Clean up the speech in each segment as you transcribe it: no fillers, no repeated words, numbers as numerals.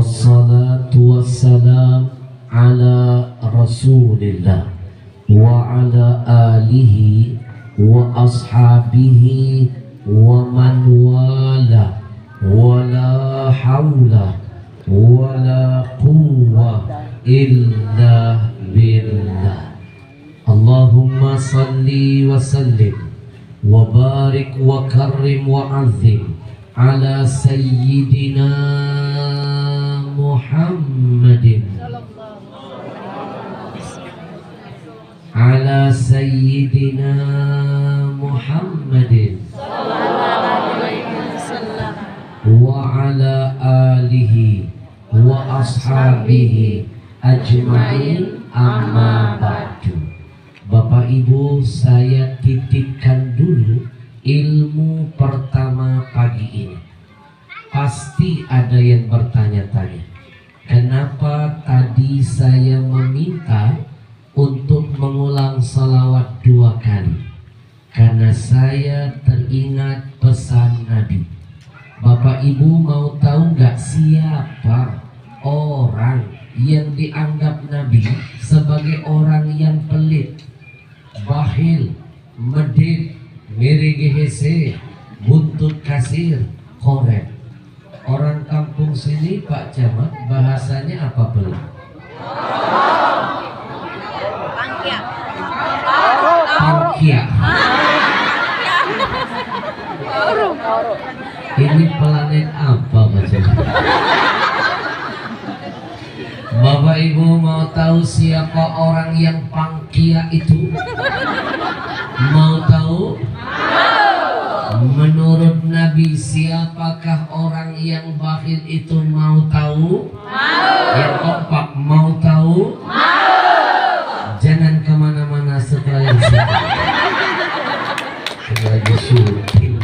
Wassalatu wassalam ala rasulillah wa ala alihi wa ashabihi wa man wala wa la hawla wa la quwwa illa billah. Allahumma salli wa sallim wa barik wa karrim wa azim ala sayyidina Muhammadin ala sayyidina Muhammadin wa ala alihi wa ashabihi ajma'in, amma ba'du. Bapak Ibu, saya titipkan dulu ilmu pertama pagi ini. Pasti ada yang bertanya-tanya, kenapa tadi saya meminta untuk mengulang salawat 2 kali? Karena saya teringat pesan Nabi. Bapak Ibu mau tahu nggak siapa orang yang dianggap Nabi sebagai orang yang pelit, bakhil, medit, merigehese, buntut kasir, korek? Orang kampung sini Pak Camat bahasanya apa pelit? Pangkia. Ini planet apa Pak Camat? Bapak Ibu mau tahu siapa orang yang pangkia itu? Mau tahu? Menurut Nabi, siapakah orang yang bakhil itu? Mau tahu? Yang kompak mau tahu? Jangan kemana-mana setelah yang lagi syuting.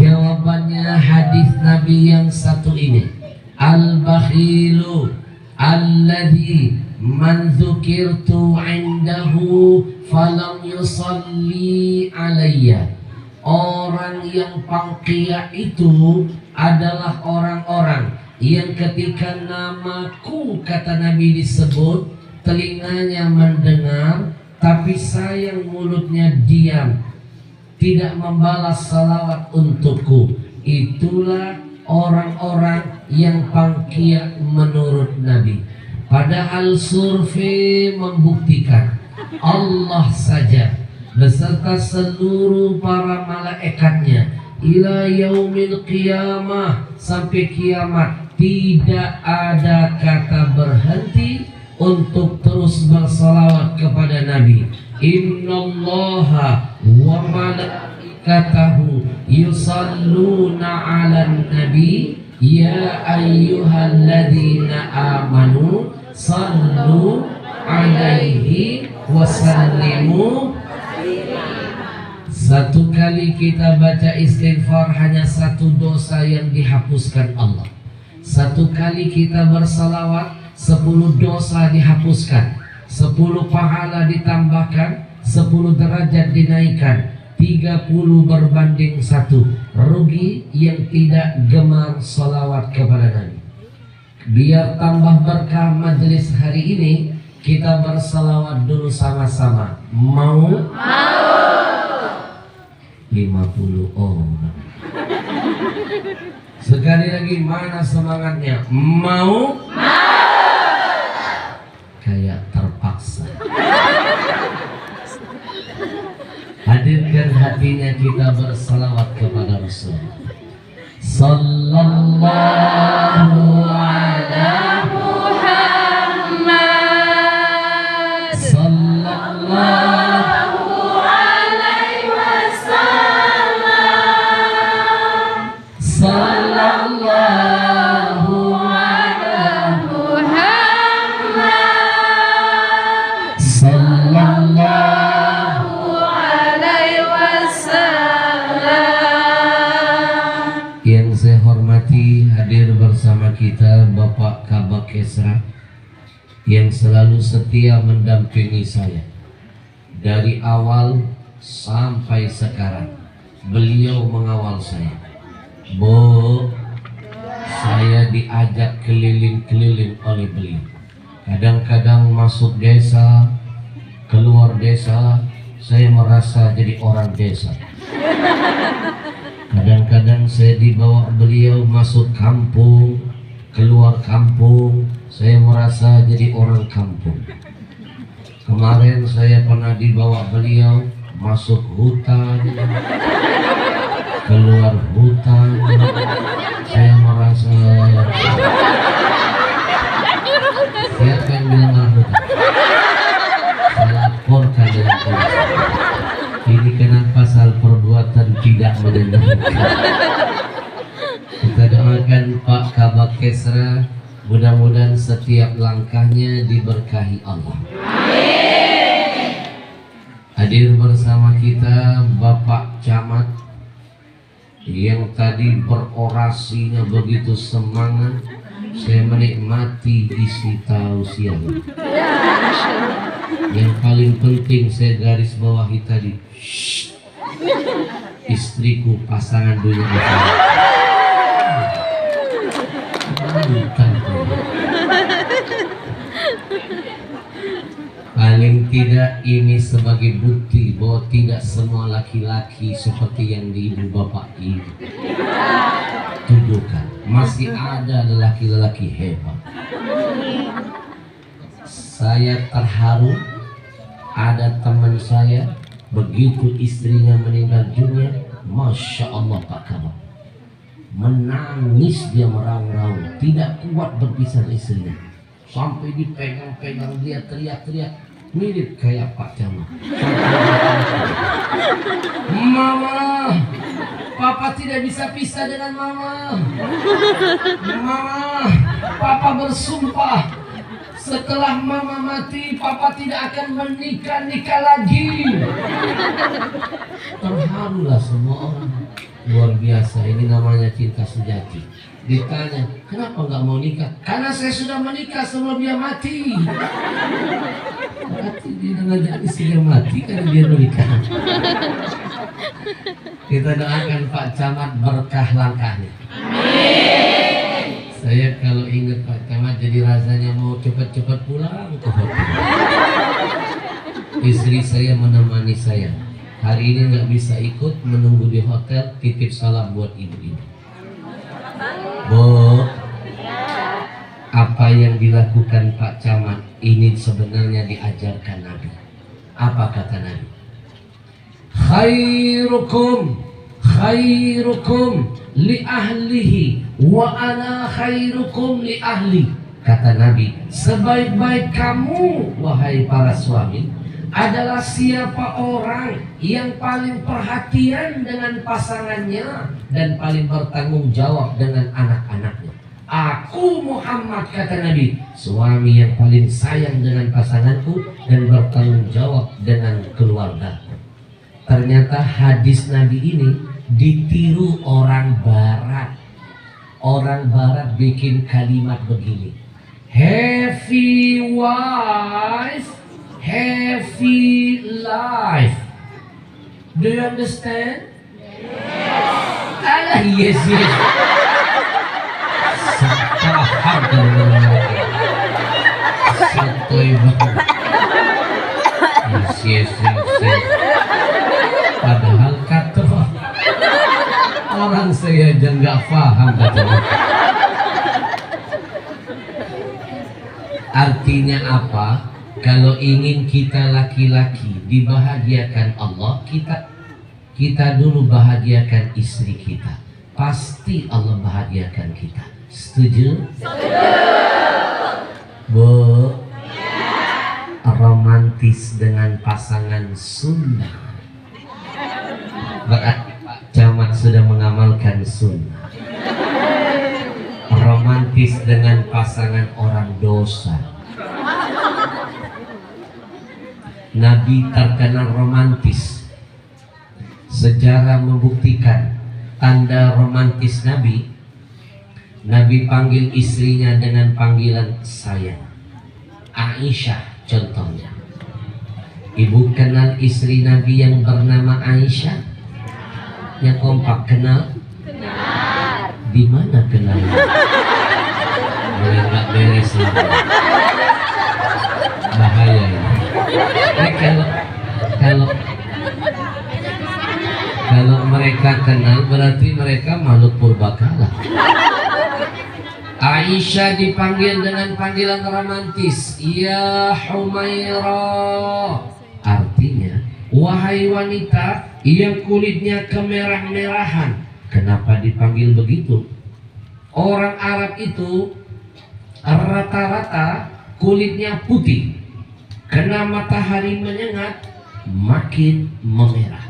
Jawabannya hadis Nabi yang satu ini. Al-bakhilu alladhi man dzukirtu indahu falam yusalli alayya. Orang yang pangkia itu adalah orang-orang yang ketika namaku, kata Nabi, disebut, telinganya mendengar, tapi sayang mulutnya diam, tidak membalas salawat untukku. Itulah orang-orang yang pangkia menurut Nabi. Padahal survei membuktikan Allah saja beserta seluruh para malaikatnya ila yaumil qiyamah, sampai kiamat, tidak ada kata berhenti untuk terus bersalawat kepada Nabi. Innallaha wa malaikatahu yusalluna 'alan nabi ya ayyuhalladzina amanu sallu 'alaihi wa sallimu. Satu kali kita baca istighfar hanya satu dosa yang dihapuskan Allah. Satu kali kita bersalawat 10 dosa dihapuskan, 10 pahala ditambahkan, 10 derajat dinaikkan, 30 berbanding 1. Rugi yang tidak gemar salawat kepada Nabi. Biar tambah berkah majelis hari ini, kita bersalawat dulu sama-sama. Mau? 50 orang. Sekali lagi, mana semangatnya? Mau? Kayak terpaksa. Hadirkan hatinya, kita bersalawat kepada Rasul. Sallallahu ala Muhammad. Sallallahu hadir bersama kita Bapak Kabak Kesra yang selalu setia mendampingi saya dari awal sampai sekarang. Beliau mengawal saya. Bu, saya saya diajak keliling-keliling oleh beliau. Kadang-kadang masuk desa, keluar desa, saya merasa jadi orang desa. Kadang-kadang saya dibawa beliau masuk kampung, keluar kampung, saya merasa jadi orang kampung. Kemarin saya pernah dibawa beliau masuk hutan, keluar hutan, saya merasa. Siapa yang bilang aku? Saya laporkan dengan polisi. Ini kena pasal perbuatan tidak menyenangkan. Kita doakan Pak Kabak Kesra, mudah-mudahan setiap langkahnya diberkahi Allah. Hadir bersama kita Bapak Camat yang tadi berorasinya begitu semangat. Saya menikmati isi tausiahnya. Yang paling penting saya garis bawahi tadi, istriku pasangan dunia akhirat. Paling tidak ini sebagai bukti bahwa tidak semua laki-laki seperti yang di ibu bapak ini tuduhkan. Masih ada lelaki-lelaki hebat. Saya terharu, ada teman saya begitu istrinya meninggal dunia, Masya Allah Pak Kabak, menangis dia meraung-raung, tidak kuat berpisah istrinya, sampai dipegang-pegang dia teriak-teriak, mirip kayak Pak Camat. Mama, Papa tidak bisa pisah dengan Mama. Mama, Papa bersumpah setelah Mama mati, Papa tidak akan menikah lagi. Terharulah semua orang. Luar biasa, ini namanya cinta sejati. Ditanya, kenapa nggak mau nikah? Karena saya sudah menikah sebelum dia mati. Berarti dia ngajak istrinya mati karena dia menikah. Kita doakan Pak Camat berkah langkahnya. Saya kalau ingat Pak Camat jadi rasanya mau cepat-cepat pulang ke hotel. Istri saya menemani saya. Hari ini nggak bisa ikut, menunggu di hotel, titip salam buat ibu-ibu. Bu, apa yang dilakukan Pak Camat ini sebenarnya diajarkan Nabi. Apa kata Nabi? Khairukum li ahlihi wa ana khairukum li ahli. Kata Nabi, sebaik-baik kamu wahai para suami adalah siapa orang yang paling perhatian dengan pasangannya dan paling bertanggung jawab dengan anak-anaknya. Aku Muhammad, kata Nabi, suami yang paling sayang dengan pasanganku dan bertanggung jawab dengan keluargaku. Ternyata hadis Nabi ini ditiru orang Barat. Orang Barat bikin kalimat begini, happy wife, happy life. Do you understand? Yes. Alah, yes. Sepaham santuy banget. Yes. Padahal kata orang saya aja nggak paham katanya. Artinya apa? Kalau ingin kita laki-laki dibahagiakan Allah, kita dulu bahagiakan istri kita. Pasti Allah bahagiakan kita. Setuju? Bu, romantis dengan pasangan sunnah. Berarti Pak Camat sudah mengamalkan sunnah. Romantis dengan pasangan orang dosa. Nabi terkenal romantis. Sejarah membuktikan tanda romantis Nabi. Nabi panggil istrinya dengan panggilan sayang. Aisyah contohnya. Ibu kenal istri Nabi yang bernama Aisyah? Yang kompak kenal? Di mana kenalnya? mulai nggak beres ini. Bahaya ini. Kalau kalau mereka kenal berarti mereka makhluk purbakala. Aisyah dipanggil dengan panggilan romantis, ya Humaira. Artinya, wahai wanita yang kulitnya kemerah-merahan. Kenapa dipanggil begitu? Orang Arab itu rata-rata kulitnya putih. Karena matahari menyengat makin memerah.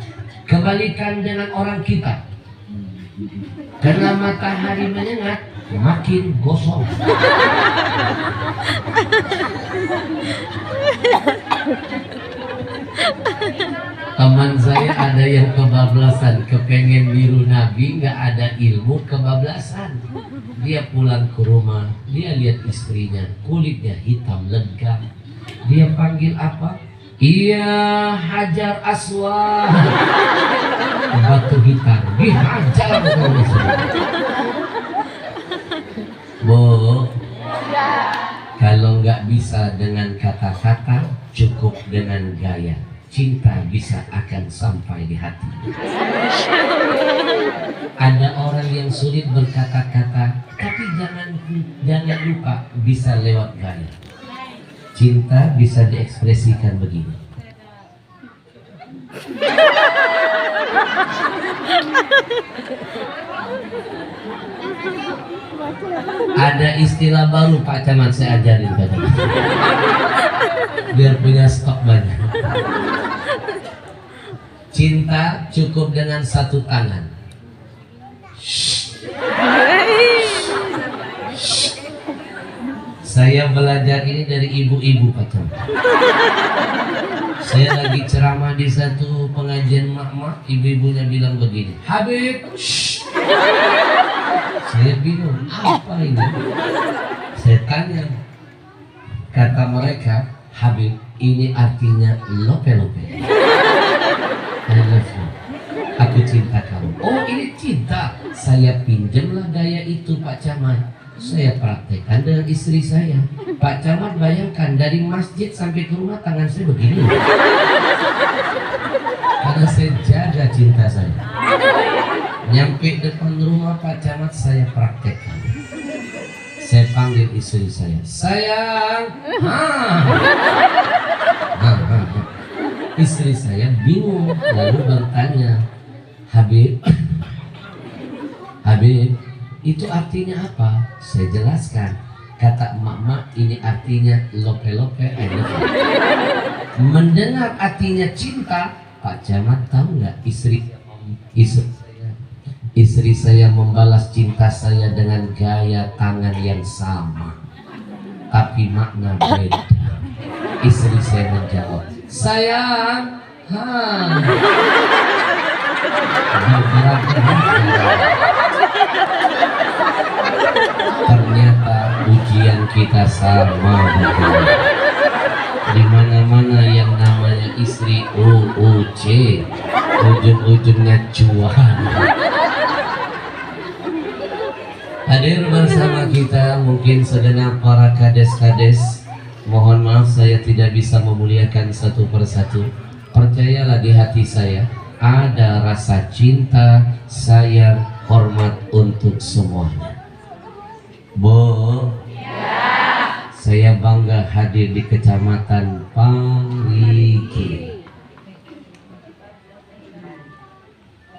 Kebalikan dengan orang kita. Karena matahari menyengat makin gosong. Teman saya ada yang kebablasan, kepengen niru Nabi, nggak ada ilmu, kebablasan. Dia pulang ke rumah, dia lihat istrinya, kulitnya hitam legam. Dia panggil apa? Iya, Hajar Aswad. Batu hitam, dihajar. Bu, kalau nggak bisa dengan kata-kata, cukup dengan gaya. Cinta bisa akan sampai di hati. Ada orang yang sulit berkata-kata, tapi jangan lupa bisa lewat gaya. Cinta bisa diekspresikan begini. Ada istilah baru Pak Camat, saya ajarin pada biar punya stok banyak. Cinta cukup dengan satu tangan. Saya belajar ini dari ibu-ibu Pak Camat. Saya lagi ceramah di satu pengajian mak-mak, ibu-ibunya bilang begini, Habib, saya bingung, apa ini? Saya tanya, kata mereka, Habib, ini artinya lope-lope. I love you. Aku cinta kamu. Oh, ini cinta. Saya pinjamlah gaya itu Pak Camat. Saya praktekkan dengan istri saya. Pak Camat bayangkan dari masjid sampai ke rumah tangan saya begini. Karena saya jaga cinta saya. Nyampe depan rumah Pak Camat saya praktekkan. Saya panggil istri saya. Sayang. Istri saya bingung lalu bertanya, Habib, Habib, itu artinya apa? Saya jelaskan. Kata emak-emak ini artinya lope-lope. Mendengar artinya cinta, Pak Camat tahu nggak istri saya membalas cinta saya dengan gaya tangan yang sama, tapi makna beda. Istri saya menjawab, sayang, ternyata ujian kita sama. Di mana-mana yang namanya istri UUC, ujung-ujungnya cuan. Hadir bersama kita mungkin segenap para kades-kades. Mohon maaf saya tidak bisa memuliakan satu persatu. Percayalah di hati saya ada rasa cinta, sayang, hormat untuk semuanya. Bu, ya. Saya bangga hadir di Kecamatan Parigi.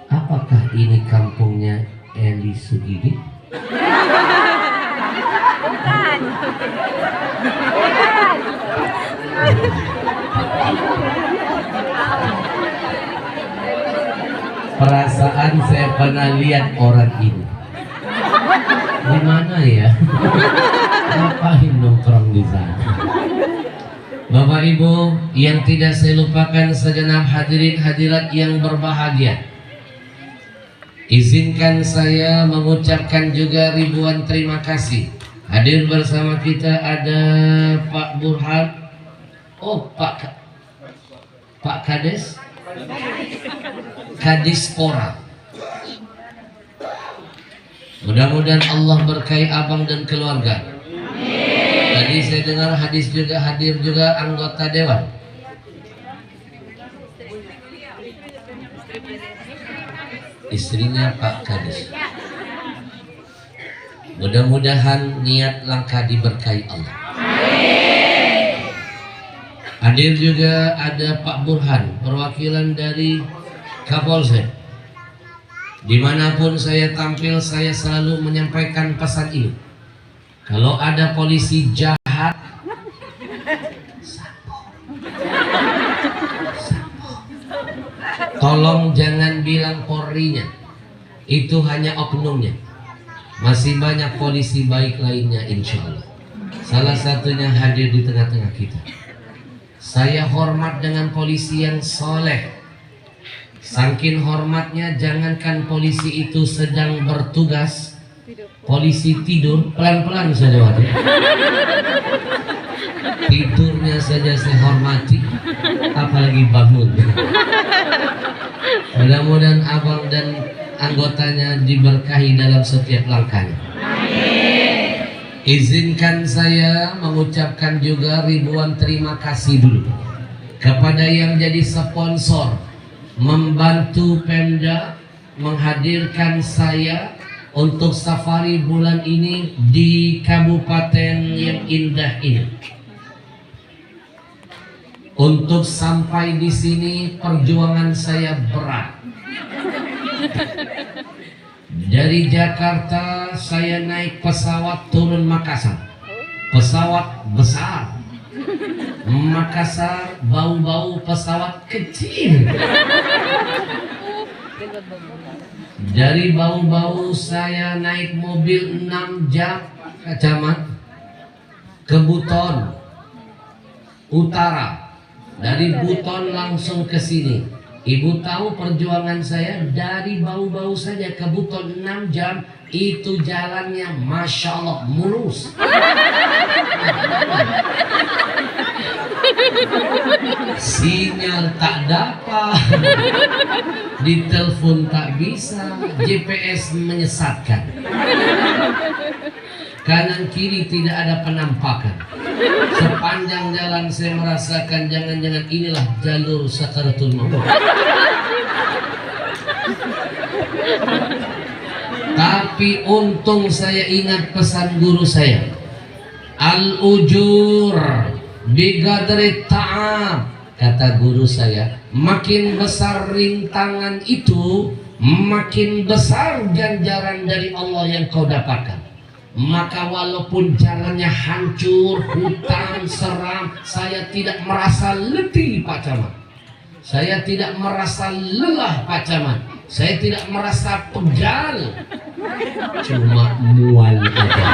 Apakah ini kampungnya Eli Sugidi? Perasaan saya pernah lihat orang ini. Di mana ya? Ngapain nongkrong di sana? Bapak Ibu yang tidak saya lupakan, segenap hadirin hadirat yang berbahagia, izinkan saya mengucapkan juga ribuan terima kasih. Hadir bersama kita ada Pak Burhan. Oh, Pak Kades, Kadispora. Mudah-mudahan Allah berkahi abang dan keluarga. Tadi saya dengar hadis juga hadir juga anggota dewan. Istrinya Pak Kadis. Mudah-mudahan niat langkah diberkahi Allah. Hadir juga ada Pak Burhan, perwakilan dari Kapolsek. Dimanapun saya tampil, saya selalu menyampaikan pesan ini. Kalau ada polisi jahat, tolong jangan bilang Polrinya, itu hanya oknumnya. Masih banyak polisi baik lainnya insya Allah. Salah satunya hadir di tengah-tengah kita. Saya hormat dengan polisi yang soleh. Saking hormatnya, jangankan polisi itu sedang bertugas, polisi tidur pelan-pelan saja waktu. Tidurnya saja saya hormati, apalagi bangun. Mudah-mudahan abang dan anggotanya diberkahi dalam setiap langkahnya. Izinkan saya mengucapkan juga ribuan terima kasih dulu kepada yang jadi sponsor membantu Pemda menghadirkan saya untuk safari bulan ini di kabupaten yang indah ini. Untuk sampai di sini perjuangan saya berat. Dari Jakarta saya naik pesawat turun Makassar. Pesawat besar. Makassar bau-bau pesawat kecil. Dari bau-bau saya naik mobil 6 jam ke Camat, ke Buton Utara. Dari Buton langsung ke sini. Ibu tahu perjuangan saya dari bau-bau saja ke Buton 6 jam. Itu jalannya Masya Allah mulus. Sinyal tak dapat, ditelepon tak bisa, GPS menyesatkan, kanan kiri tidak ada penampakan. Sepanjang jalan saya merasakan jangan-jangan inilah jalur Sakaratul Maut. Tapi untung saya ingat pesan guru saya, al-ujur bigadri ta'ab. Kata guru saya, makin besar rintangan itu, makin besar ganjaran dari Allah yang kau dapatkan. Maka walaupun jalannya hancur, hutan, seram, saya tidak merasa letih Pak Camat. Saya tidak merasa lelah Pak Camat. Saya tidak merasa pegal. Cuma mual aja.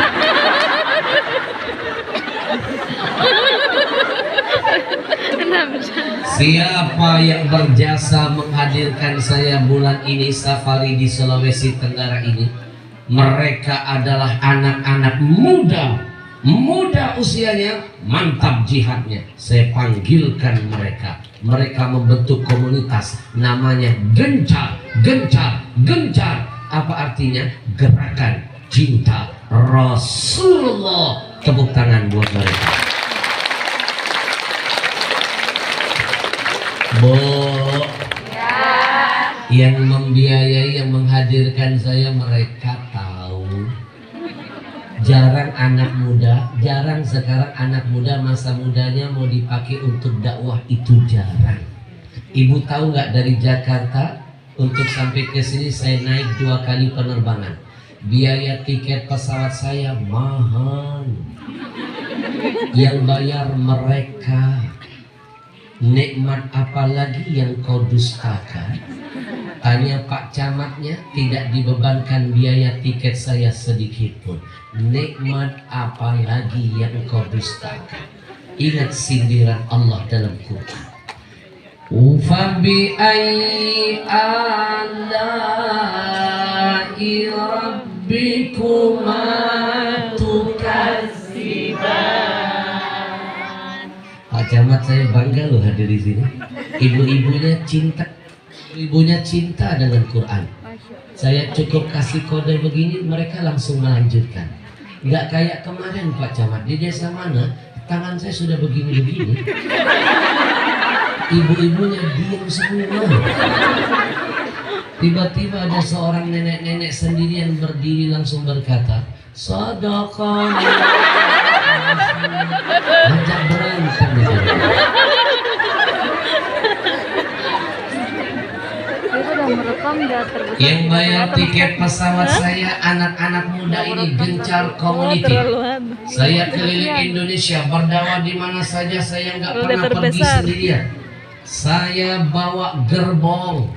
Siapa yang berjasa menghadirkan saya bulan ini safari di Sulawesi Tenggara ini? Mereka adalah anak-anak muda usianya, mantap jihadnya. Saya panggilkan mereka. Mereka membentuk komunitas namanya Gencar. Apa artinya? Gerakan Cinta Rasulullah. Tepuk tangan buat mereka. Bu, yang membiayai, yang menghadirkan saya mereka tahu. Jarang anak muda, jarang sekarang anak muda masa mudanya mau dipakai untuk dakwah, itu jarang. Ibu tahu nggak, dari Jakarta untuk sampai ke sini saya naik 2 kali penerbangan. Biaya tiket pesawat saya mahal. Yang bayar mereka. Nikmat apa lagi yang kau dustakan? Tanya Pak Camatnya, tidak dibebankan biaya tiket saya sedikit pun. Nikmat apa lagi yang kau dustakan? Ingat sindiran Allah dalam Quran. Fabi ayyi ala'i rabbikuma tukadziban. Pak Camat, saya bangga loh hadir di sini. Ibu-ibunya cinta dengan Quran. Saya cukup kasih kode begini, mereka langsung melanjutkan. Nggak kayak kemarin Pak Camat, di desa mana tangan saya sudah begini-begini, ibu-ibunya diam semua. Tiba-tiba ada seorang nenek-nenek sendirian berdiri langsung berkata, sedekah. Ajak berantem gitu. Yang bayar tiket pesawat saya anak-anak muda ini gencar community. Saya keliling Indonesia, berdakwah di mana saja, saya nggak pernah pergi sendirian. Saya bawa gerbong.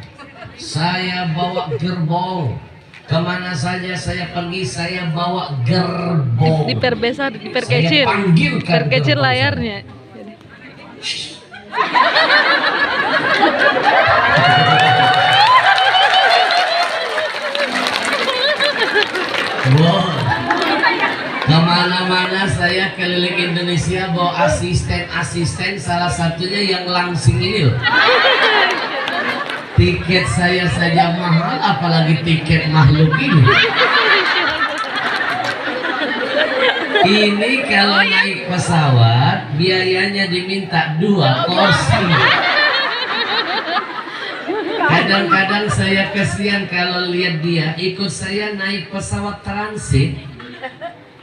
Kemana saja saya pergi, saya bawa gerbong. Diperbesar, diperkecil. Saya panggilkan diperkecil layarnya. Wow. Kemana-mana saya keliling Indonesia bawa asisten, salah satunya yang langsing ini loh. Tiket saya saja mahal, apalagi tiket makhluk ini. Ini kalau naik pesawat biayanya diminta 2 kursi. Kadang-kadang saya kesian kalau lihat dia ikut saya naik pesawat transit.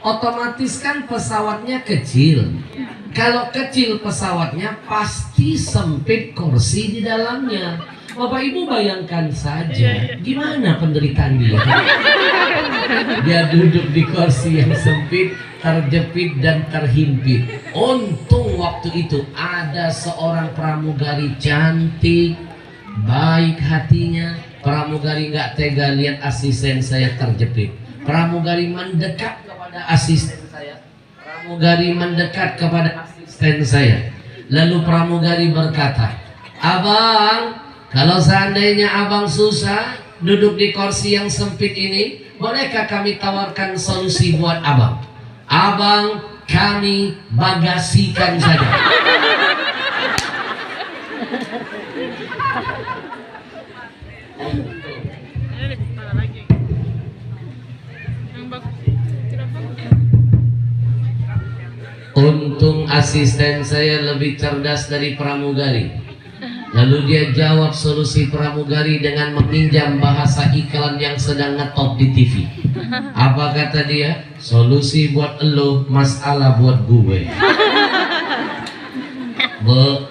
Otomatis kan pesawatnya kecil. Kalau kecil pesawatnya pasti sempit kursi di dalamnya. Bapak Ibu bayangkan saja gimana penderitaan dia. Dia duduk di kursi yang sempit, terjepit dan terhimpit. Untung waktu itu ada seorang pramugari cantik, baik hatinya. Pramugari nggak tega lihat asisten saya terjepit. Pramugari mendekat kepada asisten saya. Lalu pramugari berkata, "Abang, kalau seandainya abang susah duduk di kursi yang sempit ini, bolehkah kami tawarkan solusi buat abang? Abang kami bagasikan saja." Untung asisten saya lebih cerdas dari pramugari. Lalu dia jawab solusi pramugari dengan meminjam bahasa iklan yang sedang ngetop di TV. Apa kata dia? Solusi buat elo, masalah buat gue. Bu,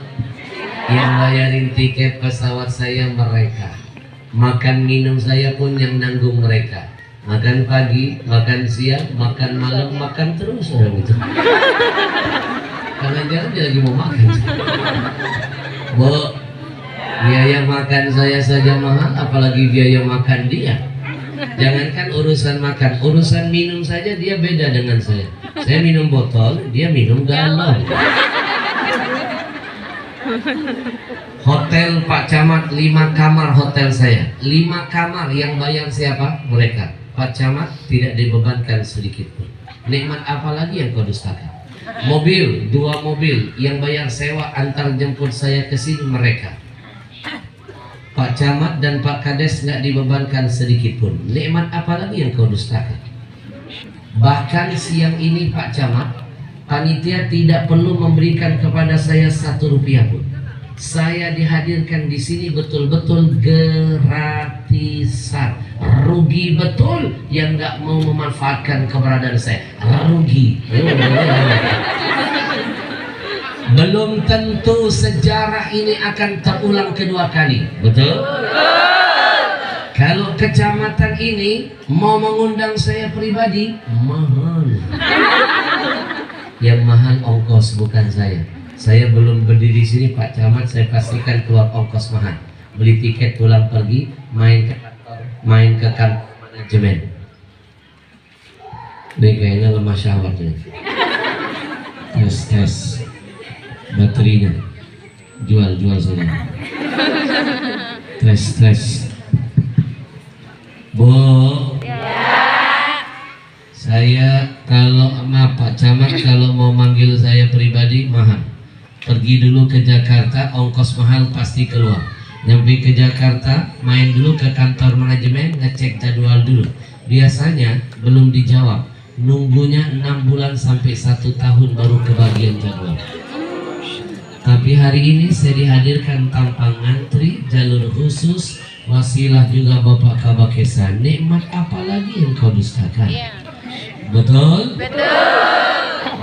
yang bayarin tiket pesawat saya mereka. Makan minum saya pun yang nanggung mereka. Makan pagi, makan siang, makan malam, makan terus orang itu. Karena jangan dia lagi mau makan. Bu, biaya makan saya saja mahal, apalagi biaya makan dia. Jangankan urusan makan, urusan minum saja dia beda dengan saya. Saya minum botol, dia minum galon. Hotel Pak Camat 5 kamar hotel saya. 5 kamar yang bayar siapa? Mereka. Pak Camat tidak dibebankan sedikit pun. Nikmat apa lagi yang kau dustakan? Mobil, 2 mobil yang bayar sewa antar jemput saya ke sini mereka. Pak Camat dan Pak Kades nggak dibebankan sedikit pun. Nikmat apa lagi yang kau dustakan? Bahkan siang ini Pak Camat, panitia tidak perlu memberikan kepada saya 1 rupiah pun. Saya dihadirkan di sini betul-betul gratisan. Rugi betul yang nggak mau memanfaatkan keberadaan saya. Rugi. Belum tentu sejarah ini akan terulang kedua kali. Betul? Kalau kecamatan ini mau mengundang saya pribadi, mahal. Yang mahal ongkos, bukan saya. Saya belum berdiri di sini Pak Camat, saya pastikan keluar ongkos mahal. Beli tiket pulang pergi, main ke kantor manajemen. Ini kayaknya lemah syahwatnya. Tes baterinya, jual saja. Tes. Bu, saya kalau sama Pak Camat kalau mau manggil saya pribadi mahal. Pergi dulu ke Jakarta, ongkos mahal pasti keluar. Nyampe ke Jakarta, main dulu ke kantor manajemen, ngecek jadwal dulu. Biasanya belum dijawab. nunggunya 6 bulan sampai 1 tahun baru kebagian jadwal. Tapi hari ini saya dihadirkan tanpa ngantri, jalur khusus, wasilah juga Bapak Kabakesan. Nikmat apa lagi yang kau dustakan? Betul?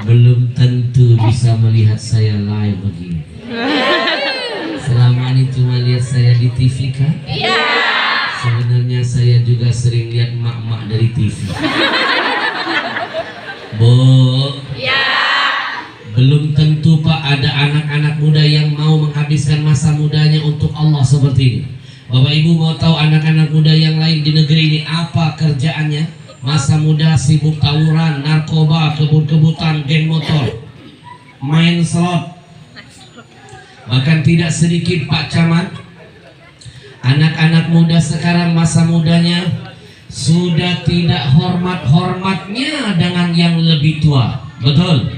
Belum tentu bisa melihat saya live begini. Selama ini cuma lihat saya di TV kan? Sebenarnya saya juga sering lihat mak-mak dari TV. Bu, belum tentu Pak ada anak-anak muda yang mau menghabiskan masa mudanya untuk Allah seperti ini. Bapak Ibu mau tahu anak-anak muda yang lain di negeri ini apa kerjaannya? Masa muda sibuk tawuran, narkoba, kebut-kebutan, geng motor, main slot. Bahkan tidak sedikit Pak Camat, anak-anak muda sekarang masa mudanya sudah tidak hormat-hormatnya dengan yang lebih tua. Betul?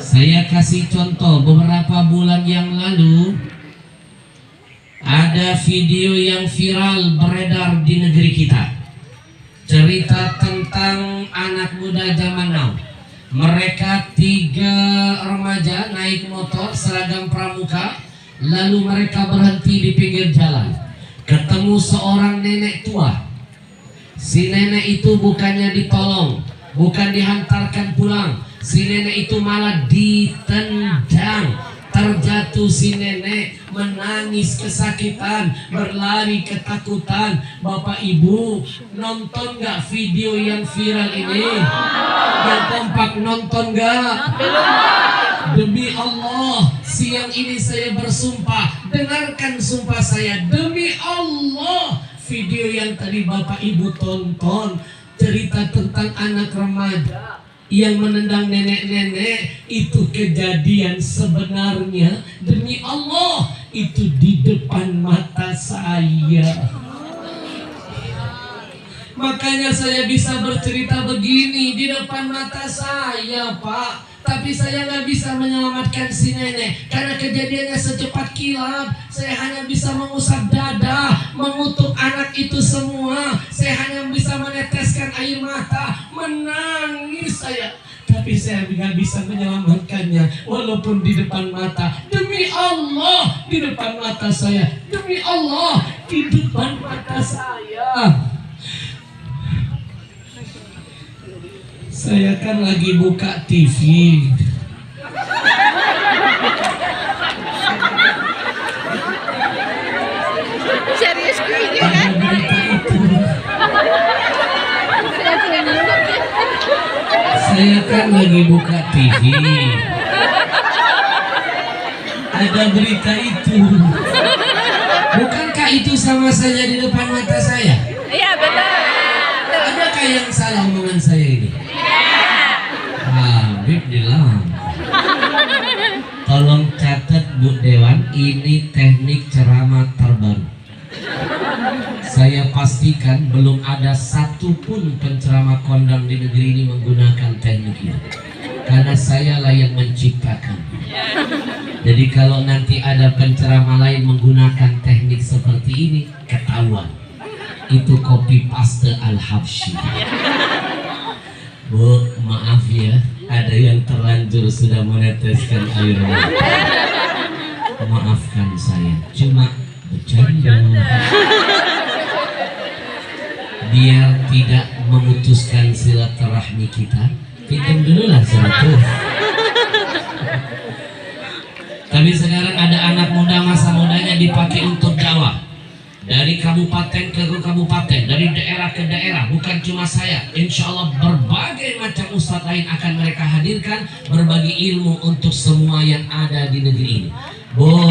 Saya kasih contoh, beberapa bulan yang lalu ada video yang viral beredar di negeri kita. Cerita tentang anak muda zaman now. Mereka 3 remaja naik motor seragam pramuka, lalu mereka berhenti di pinggir jalan. Ketemu seorang nenek tua. Si nenek itu bukannya ditolong, bukan dihantarkan pulang. Si nenek itu malah ditendang. Terjatuh si nenek, menangis kesakitan, berlari ketakutan. Bapak Ibu nonton gak video yang viral ini? Yang kompak nonton gak? Demi Allah, siang ini saya bersumpah, dengarkan sumpah saya. Demi Allah, video yang tadi Bapak Ibu tonton, cerita tentang anak remaja yang menendang nenek-nenek, itu kejadian sebenarnya. Demi Allah, itu di depan mata saya. Makanya saya bisa bercerita begini di depan mata saya, Pak. Tapi saya nggak bisa menyelamatkan si nenek karena kejadiannya secepat kilat. Saya hanya bisa mengusap dada, mengutuk anak itu semua. Saya hanya bisa meneteskan air mata, menangis saya. Tapi saya nggak bisa menyelamatkannya walaupun di depan mata. Demi Allah, di depan mata saya. Demi Allah, di depan mata saya. Saya kan lagi buka TV. Serius video kan? Ada berita itu. Saya kan lagi buka TV. Ada berita itu. Bukankah itu sama saja di depan mata saya? Iya betul. Adakah yang salah omongan saya ini? Habib bilang, tolong catat Bu Dewan, ini teknik ceramah terbaru. Saya pastikan belum ada satupun penceramah kondang di negeri ini menggunakan teknik ini, karena sayalah yang menciptakan. Jadi kalau nanti ada penceramah lain menggunakan teknik seperti ini, ketahuan itu copy paste Al-Habsyi. Bu, maaf ya, ada yang terlanjur sudah meneteskan air mata. Maafkan saya, cuma bercanda. Biar tidak memutuskan silaturahmi kita, pinjam dululah 100. Tapi sekarang ada anak muda, masa mudanya dipakai untuk dakwah. Dari kabupaten ke kabupaten, dari daerah ke daerah. Bukan cuma saya, insya Allah berbagai macam ustadz lain akan mereka hadirkan, berbagi ilmu untuk semua yang ada di negeri ini. Bu,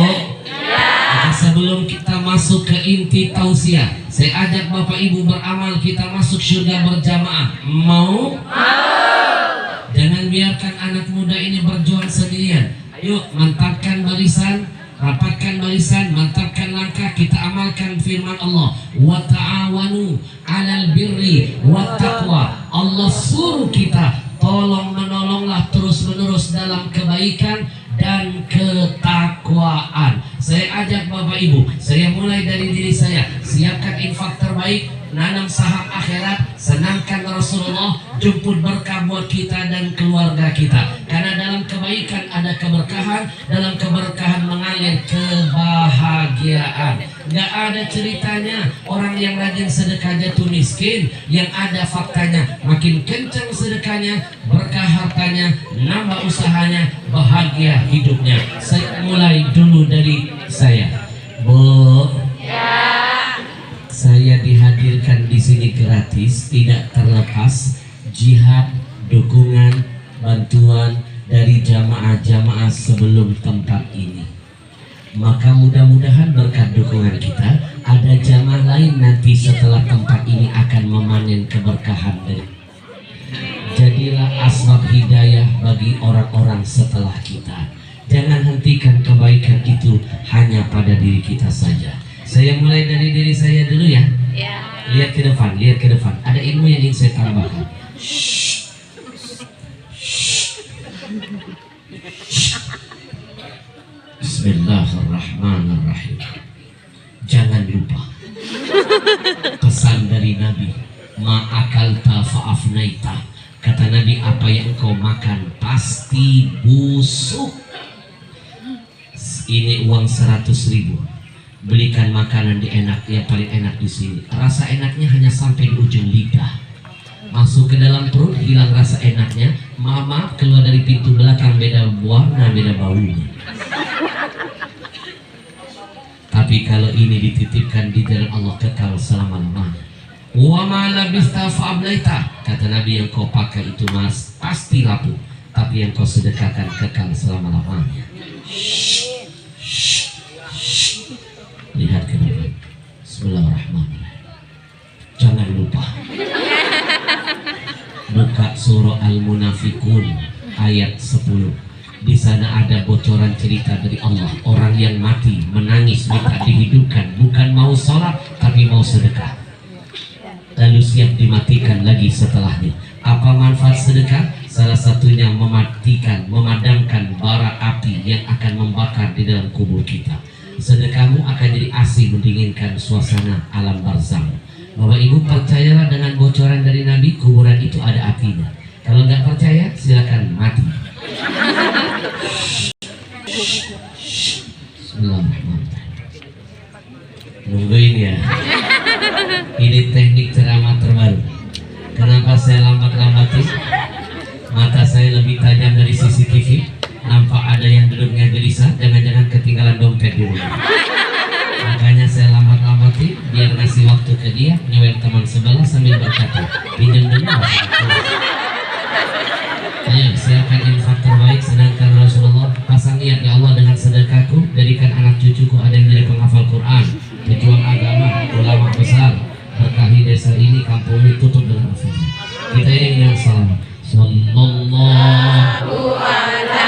sebelum kita masuk ke inti tausiah, saya ajak Bapak Ibu beramal, kita masuk surga berjamaah. Mau? Jangan biarkan anak muda ini berjuang sendirian. Ayo mantapkan barisan, rapatkan barisan, mantapkan langkah, kita amalkan firman Allah, wa ta'awanu 'alal birri wat taqwa. Allah suruh kita tolong menolonglah terus menerus dalam kebaikan dan ketakwaan. Saya ajak Bapak Ibu, saya mulai dari diri saya, siapkan infak terbaik, nanam saham akhirat, senangkan Rasulullah, jemput berkah buat kita dan keluarga kita. Karena dalam kebaikan ada keberkahan, dalam keberkahan mengalir kebahagiaan. Gak ada ceritanya orang yang rajin sedekah jatuh miskin. Yang ada faktanya, makin kencang sedekahnya, berkah hartanya, nambah usahanya, bahagia hidupnya. Saya mulai dulu dari saya. Bu, saya dihadirkan di sini gratis, tidak terlepas jihad, dukungan, bantuan dari jamaah-jamaah sebelum tempat ini. Maka mudah-mudahan berkat dukungan kita, ada jamaah lain nanti setelah tempat ini akan memanen keberkahan dari. Jadilah asbab hidayah bagi orang-orang setelah kita. Jangan hentikan kebaikan itu hanya pada diri kita saja. Saya mulai dari diri saya dulu ya. Ya. Lihat ke depan, lihat ke depan. Ada ilmu yang ingin saya tambahkan. Bismillahirrahmanirrahim. Jangan lupa pesan dari Nabi, ma'akalta fa'afnaita. Kata Nabi, apa yang kau makan pasti busuk. Ini uang 100.000. Belikan makanan di enak, yang paling enak di sini. Rasa enaknya hanya sampai di ujung lidah. Masuk ke dalam perut, hilang rasa enaknya. Maaf, keluar dari pintu belakang, beda warna, beda baunya. Tapi kalau ini dititipkan di jalan Allah, kekal selama-lamanya. Wa ma labista fa'ablaita. Kata Nabi, yang kau pakai itu mas pasti lapu, tapi yang kau sedekahkan kekal selama-lamanya. Lihat ke depan. Bismillahirrahmanirrahim. Jangan lupa buka surah Al-Munafikun ayat 10. Di sana ada bocoran cerita dari Allah. Orang yang mati menangis minta dihidupkan, bukan mau sholat tapi mau sedekah. Lalu siap dimatikan lagi setelahnya. Apa manfaat sedekah? Salah satunya mematikan, memadamkan bara api yang akan membakar di dalam kubur kita. Sedekahmu akan jadi AC mendinginkan suasana alam barzakh. Bapak Ibu, percayalah dengan bocoran dari Nabi, kuburan itu ada apinya. Kalau nggak percaya, silakan mati. Bismillahirrahmanirrahim. Nungguin ya. Ini teknik ceramah terbaru. Kenapa saya lambat-lambatin? Mata saya lebih tajam dari CCTV. Nampak ada yang duduknya gelisah, jangan-jangan ketinggalan dompet di rumah. Makanya saya lambat-lambatin biar ngasih waktu ke dia, nyewek teman sebelah sambil berkata, pinjam dulu Mas. Ayo siapkan infak terbaik, sedangkan Rasulullah pasang niat, ya Allah dengan sedekahku jadikan anak cucuku ada yang jadi penghafal Quran, pejuang agama, ulama besar, berkahi desa ini, kampung ini tutup dengan Al-Fatihah. Kita ini dengan salam. Sallallahu alaihi